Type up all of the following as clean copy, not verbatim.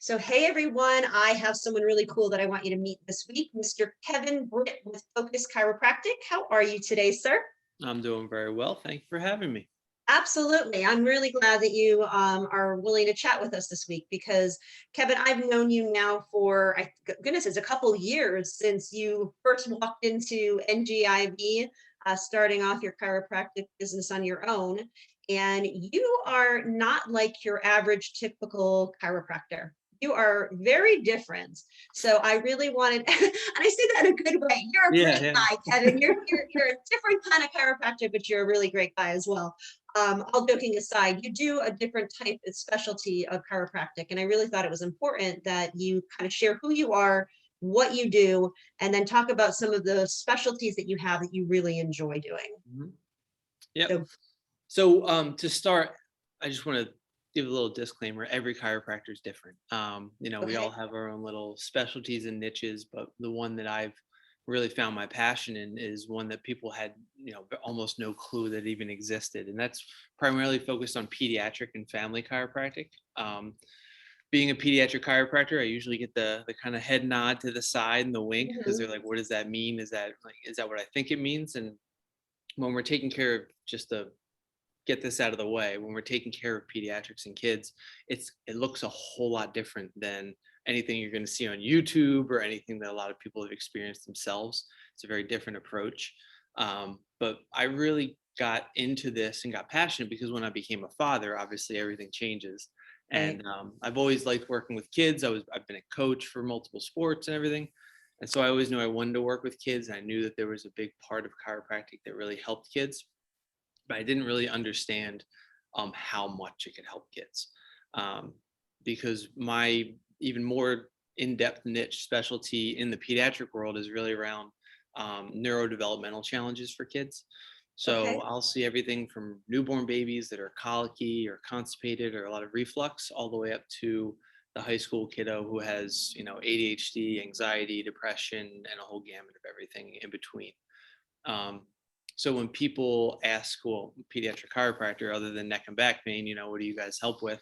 So, hey everyone, I have someone really cool that I want you to meet this week, Mr. Kevin Britt with Focused Chiropractic. How are you today, sir? I'm doing very well. Thank you for having me. Absolutely. I'm really glad that you are willing to chat with us this week because, Kevin, I've known you now for, goodness, it's a couple years since you first walked into NGIV, starting off your chiropractic business on your own. And you are not like your average typical chiropractor. You are very different. So I really wanted, and I say that in a good way. You're a Yeah, great yeah. guy, Kevin. You're a different kind of chiropractor, but you're a really great guy as well. All joking aside, you do a different type of specialty of chiropractic. And I really thought it was important that you kind of share who you are, what you do, and then talk about some of the specialties that you have that you really enjoy doing. Mhm. Yep. So, So to start, I just want to give a little disclaimer. Every chiropractor is different. We all okay, have our own little specialties and niches, but the one that I've really found my passion in is one that people had, almost no clue that even existed. And that's primarily focused on pediatric and family chiropractic. Being a pediatric chiropractor, I usually get the kind of head nod to the side and the wink because mhm, they're like, what does that mean? Is that what I think it means? And when we're taking care of, just to get this out of the way, when we're taking care of pediatrics and kids, it looks a whole lot different than anything you're going to see on YouTube or anything that a lot of people have experienced themselves. It's a very different approach. But I really got into this and got passionate because when I became a father, obviously everything changes. right. And I've always liked working with kids. I've been a coach for multiple sports and everything. And so I always knew I wanted to work with kids. And I knew that there was a big part of chiropractic that really helped kids, but I didn't really understand how much it could help kids. Um, because my even more in-depth niche specialty in the pediatric world is really around neurodevelopmental challenges for kids. So Okay. I'll see everything from newborn babies that are colicky or constipated or a lot of reflux, all the way up to the high school kiddo who has, ADHD, anxiety, depression, and a whole gamut of everything in between. Um, so when people ask, well, pediatric chiropractor, other than neck and back pain, what do you guys help with?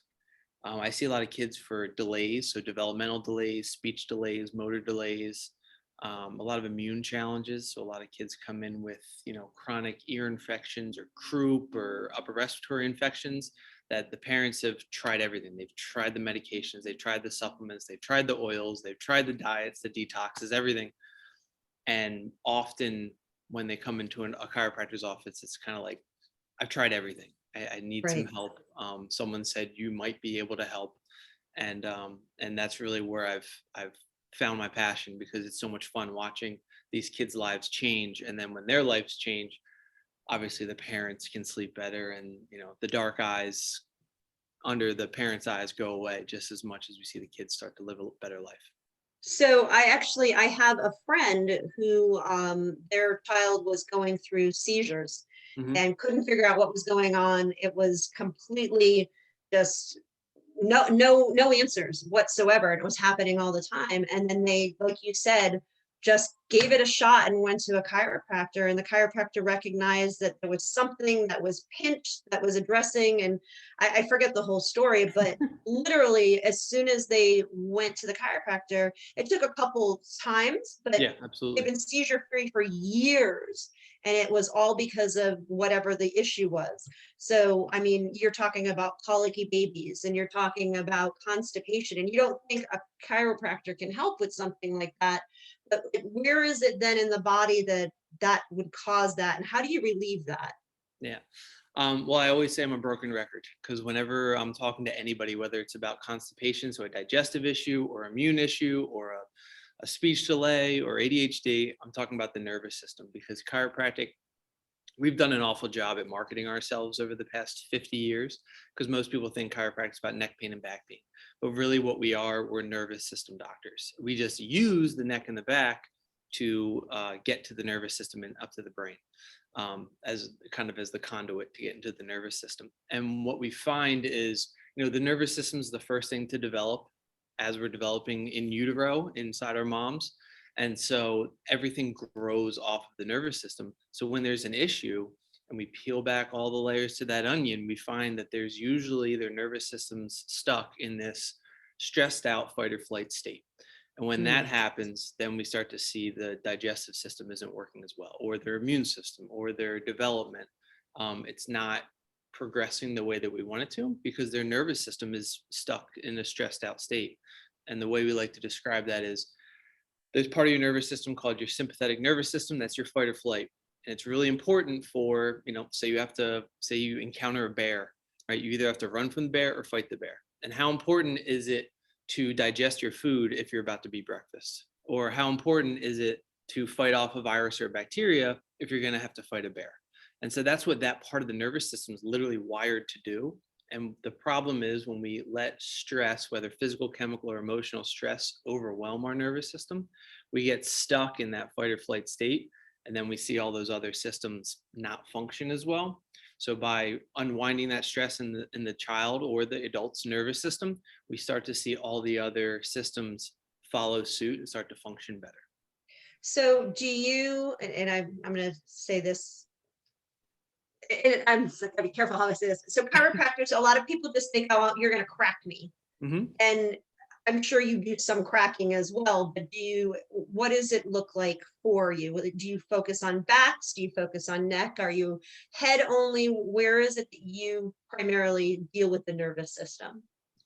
I see a lot of kids for delays, so developmental delays, speech delays, motor delays, a lot of immune challenges. So a lot of kids come in with, chronic ear infections or croup or upper respiratory infections that the parents have tried everything. They've tried the medications, they've tried the supplements, they've tried the oils, they've tried the diets, the detoxes, everything. And often when they come into a chiropractor's office, it's kind of like, I've tried everything. I need some Right. help. Someone said you might be able to help, and that's really where I've found my passion because it's so much fun watching these kids' lives change, and then when their lives change, obviously the parents can sleep better, and the dark eyes under the parents' eyes go away just as much as we see the kids start to live a better life. So I have a friend who their child was going through seizures Hmm. and couldn't figure out what was going on. It was completely just no answers whatsoever. It was happening all the time. And then they, like you said, just gave it a shot and went to a chiropractor, and the chiropractor recognized that there was something that was pinched that was addressing. And I forget the whole story, but literally as soon as they went to the chiropractor, it took a couple times, but Yeah, they've absolutely. been seizure free for years. And it was all because of whatever the issue was. So, I mean, you're talking about colicky babies and you're talking about constipation, and you don't think a chiropractor can help with something like that. But where is it then in the body that that would cause that? And how do you relieve that? Yeah. Well, I always say I'm a broken record because whenever I'm talking to anybody, whether it's about constipation, so a digestive issue or immune issue or a speech delay or ADHD, I'm talking about the nervous system because chiropractic, we've done an awful job at marketing ourselves over the past 50 years because most people think chiropractic is about neck pain and back pain. But really, what we are, we're nervous system doctors. We just use the neck and the back to get to the nervous system and up to the brain as kind of as the conduit to get into the nervous system. And what we find is, the nervous system is the first thing to develop as we're developing in utero inside our moms. And so everything grows off of the nervous system. So when there's an issue and we peel back all the layers to that onion, we find that there's usually their nervous systems stuck in this stressed out fight or flight state. And when that Mm. happens, then we start to see the digestive system isn't working as well, or their immune system, or their development. It's not progressing the way that we want it to because their nervous system is stuck in a stressed out state. And the way we like to describe that is there's part of your nervous system called your sympathetic nervous system. That's your fight or flight. And it's really important for, say you encounter a bear, right? You either have to run from the bear or fight the bear. And how important is it to digest your food if you're about to be breakfast? Or how important is it to fight off a virus or a bacteria if you're going to have to fight a bear? And so that's what that part of the nervous system is literally wired to do. And the problem is when we let stress, whether physical, chemical, or emotional stress, overwhelm our nervous system, we get stuck in that fight or flight state. And then we see all those other systems not function as well. So by unwinding that stress in the child or the adult's nervous system, we start to see all the other systems follow suit and start to function better. So do you, and I'm going to say this, and I'm gotta be careful how I say this. So chiropractors, a lot of people just think, oh, you're going to crack me. Mm-hmm. And I'm sure you do some cracking as well, but what does it look like for you? Do you focus on backs? Do you focus on neck? Are you head only? Where is it that you primarily deal with the nervous system?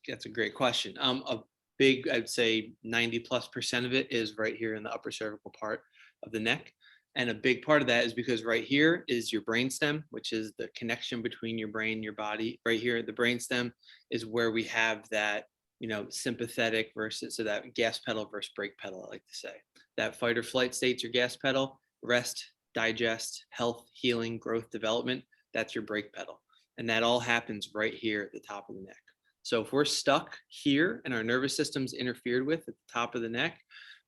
That's a great question. I'd say 90+% of it is right here in the upper cervical part of the neck. And a big part of that is because right here is your brainstem, which is the connection between your brain and your body. Right here, the brainstem is where we have that, sympathetic versus, so that gas pedal versus brake pedal, I like to say. That fight or flight state's your gas pedal, rest, digest, health, healing, growth, development, that's your brake pedal. And that all happens right here at the top of the neck. So if we're stuck here and our nervous system's interfered with at the top of the neck,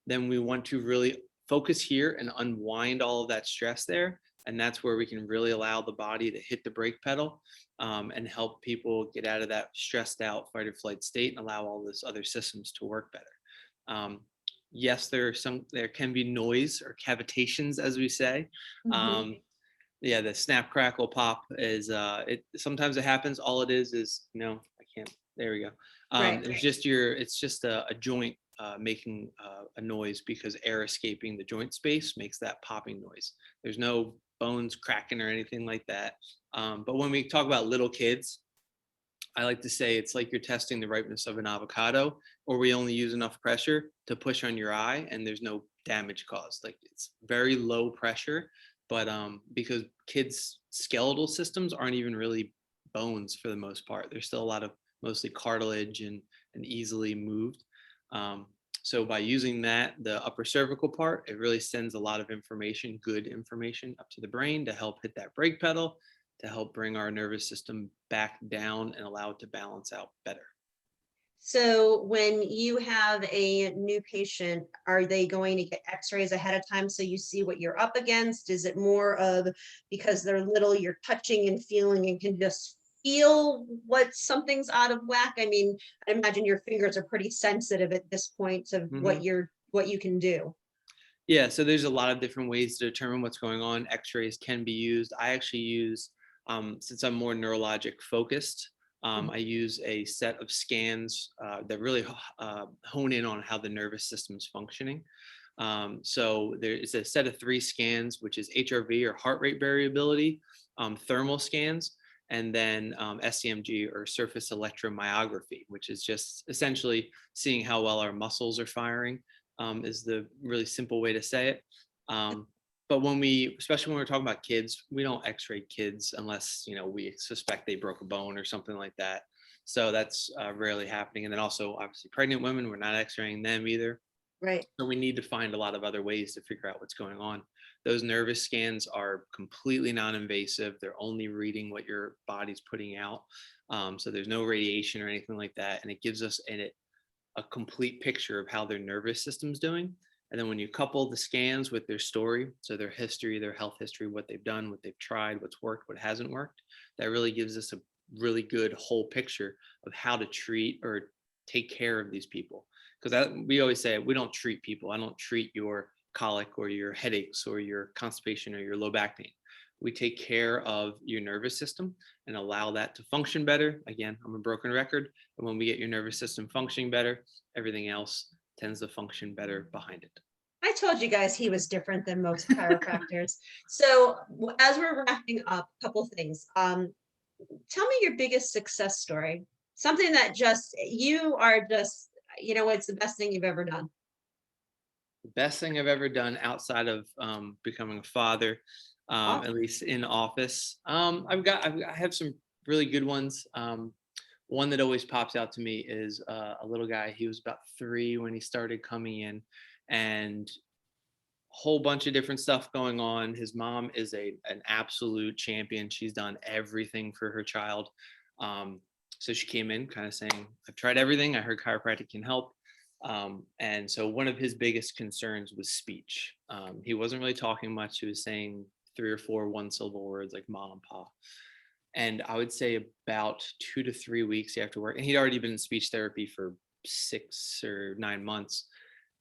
then we want to really focus here and unwind all of that stress there. And that's where we can really allow the body to hit the brake pedal and help people get out of that stressed out fight or flight state and allow all those other systems to work better. Yes, there can be noise or cavitations, as we say. Mhm. Yeah, the snap crackle pop is sometimes it happens. All it is I can't, there we go. Right. It's just a joint making a noise because air escaping the joint space makes that popping noise. There's no bones cracking or anything like that. But when we talk about little kids, I like to say it's like you're testing the ripeness of an avocado, or we only use enough pressure to push on your eye and there's no damage caused. Like it's very low pressure, but because kids' skeletal systems aren't even really bones for the most part. There's still a lot of mostly cartilage and easily moved. So by using the upper cervical part, it really sends a lot of information, good information up to the brain to help hit that brake pedal, to help bring our nervous system back down and allow it to balance out better. So when you have a new patient, are they going to get x-rays ahead of time so you see what you're up against? Is it more of because they're little, you're touching and feeling and can just feel what something's out of whack? I mean, I imagine your fingers are pretty sensitive at this point of Mm-hmm. what you can do. Yeah, so there's a lot of different ways to determine what's going on. X-rays can be used. I actually use, since I'm more neurologic focused, I use a set of scans that really hone in on how the nervous system is functioning. So there is a set of 3 scans, which is HRV or heart rate variability, thermal scans, and then SEMG or surface electromyography, which is just essentially seeing how well our muscles are firing. Is the really simple way to say it. But especially when we're talking about kids, we don't x-ray kids unless, we suspect they broke a bone or something like that. So that's rarely happening. And then also obviously pregnant women, we're not x-raying them either. Right. So we need to find a lot of other ways to figure out what's going on. Those nervous scans are completely non-invasive. They're only reading what your body's putting out. So there's no radiation or anything like that. And it gives us a complete picture of how their nervous system's doing. And then when you couple the scans with their story, so their history, their health history, what they've done, what they've tried, what's worked, what hasn't worked, that really gives us a really good whole picture of how to treat or take care of these people. Because we always say, we don't treat people. I don't treat your colic or your headaches or your constipation or your low back pain. we take care of your nervous system and allow that to function better. Again, I'm a broken record. And when we get your nervous system functioning better, everything else tends to function better behind it. I told you guys he was different than most chiropractors. So as we're wrapping up, a couple things. Tell me your biggest success story. Something that just you are just, it's the best thing you've ever done. The best thing I've ever done outside of becoming a father, Oh, at least in office. I have some really good ones. One that always pops out to me is a little guy. He was about 3 when he started coming in, and whole bunch of different stuff going on. His mom is an absolute champion. She's done everything for her child. So she came in kind of saying, I've tried everything. I heard chiropractic can help. And so one of his biggest concerns was speech. He wasn't really talking much. He was saying 3 or 4 one-syllable words like mom and pa. And I would say about 2 to 3 weeks after work, and he'd already been in speech therapy for 6 or 9 months.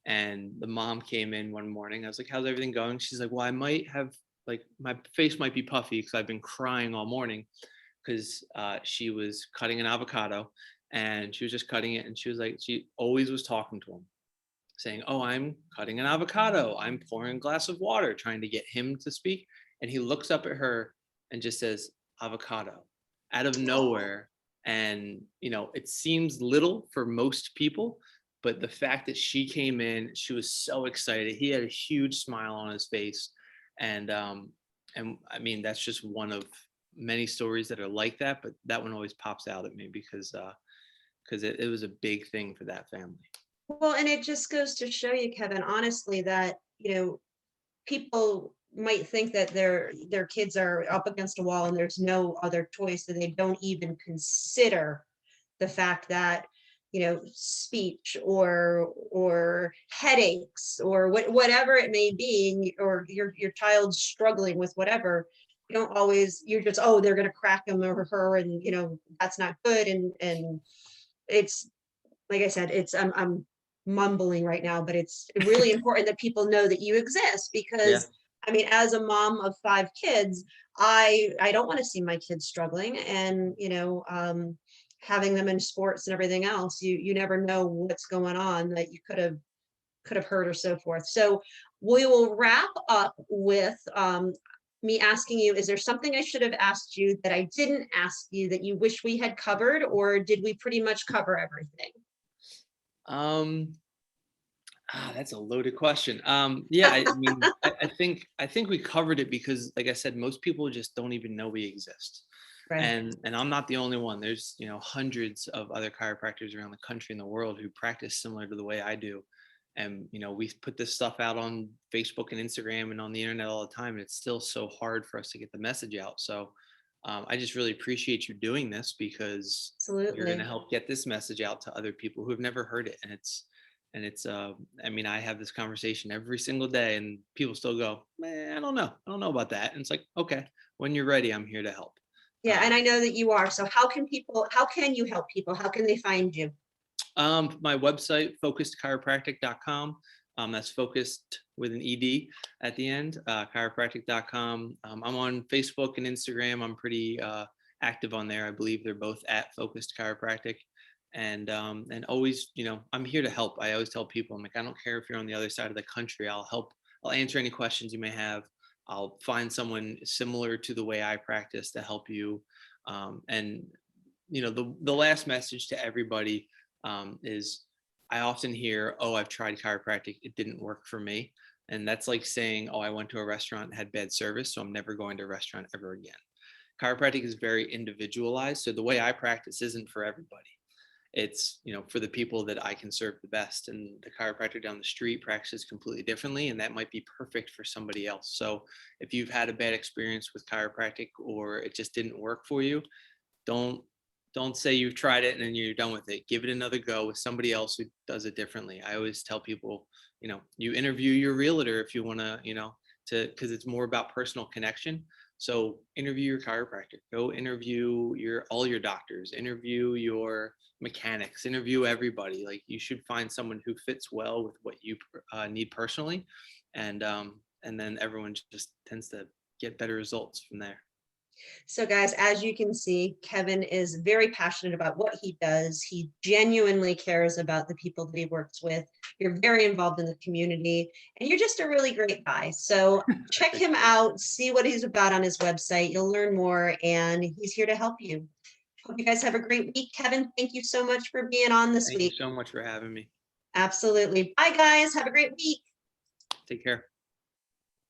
And the mom came in one morning. I was like, how's everything going? She's like, well, I might have, like, my face might be puffy because I've been crying all morning, because she was cutting an avocado and she was just cutting it. And she was like, she always was talking to him, saying, oh, I'm cutting an avocado. I'm pouring a glass of water, trying to get him to speak. And he looks up at her and just says, avocado, out of nowhere. And, it seems little for most people, but the fact that she came in, she was so excited. He had a huge smile on his face. And I mean, that's just one of many stories that are like that, but that one always pops out at me because it was a big thing for that family. well, and it just goes to show you, Kevin, honestly, that, people might think that their kids are up against a wall and there's no other choice, and they don't even consider the fact that, speech or headaches or whatever it may be, or your child's struggling with whatever. You don't always, you're just, oh, they're going to crack him or her, and that's not good. And it's, like I said, I'm mumbling right now, but it's really important that people know that you exist, Yeah. because I mean, as a mom of 5 kids, I don't want to see my kids struggling, and having them in sports and everything else, you never know what's going on that you could have heard, or so forth. So we will wrap up with me asking you, is there something I should have asked you that I didn't ask you that you wish we had covered, or did we pretty much cover everything? Um, that's a loaded question. Yeah, I mean, I think we covered it because, like I said, most people just don't even know we exist. Right. And I'm not the only one. There's, hundreds of other chiropractors around the country and the world who practice similar to the way I do. And, we put this stuff out on Facebook and Instagram and on the internet all the time, and it's still so hard for us to get the message out. So I just really appreciate you doing this, because you're going to Absolutely. help get this message out to other people who have never heard it. And it's I mean, I have this conversation every single day, and people still go, man, I don't know about that. And it's like, okay, when you're ready, I'm here to help. Yeah, uh, and I know that you are. So how can you help people? How can they find you? my website, focusedchiropractic.com. That's focused with an ed at the end. Chiropractic.com. I'm on Facebook and Instagram. I'm pretty active on there. I believe they're both at Focused Chiropractic. And always, I'm here to help. I always tell people, I'm like, I don't care if you're on the other side of the country. I'll help. I'll answer any questions you may have. I'll find someone similar to the way I practice to help you. And the last message to everybody is, I often hear, oh, I've tried chiropractic, it didn't work for me. And that's like saying, oh, I went to a restaurant and had bad service, so I'm never going to a restaurant ever again. Chiropractic is very individualized. So the way I practice isn't for everybody. It's, for the people that I can serve the best. And the chiropractor down the street practices completely differently, and that might be perfect for somebody else. So if you've had a bad experience with chiropractic, or it just didn't work for you, don't don't say you've tried it and then you're done with it. Give it another go with somebody else who does it differently. I always tell people, you interview your realtor if you want to, because it's more about personal connection. So interview your chiropractor, go interview all your doctors, interview your mechanics, interview everybody. Like, you should find someone who fits well with what you need personally. And then everyone just tends to get better results from there. So guys, as you can see, Kevin is very passionate about what he does. He genuinely cares about the people that he works with. You're very involved in the community, and you're just a really great guy. So check him out, see what he's about on his website. You'll learn more, and he's here to help you. Hope you guys have a great week. Kevin, thank you so much for being on this Thank week. you so much for having me. Absolutely. Bye, guys. Have a great week. Take care.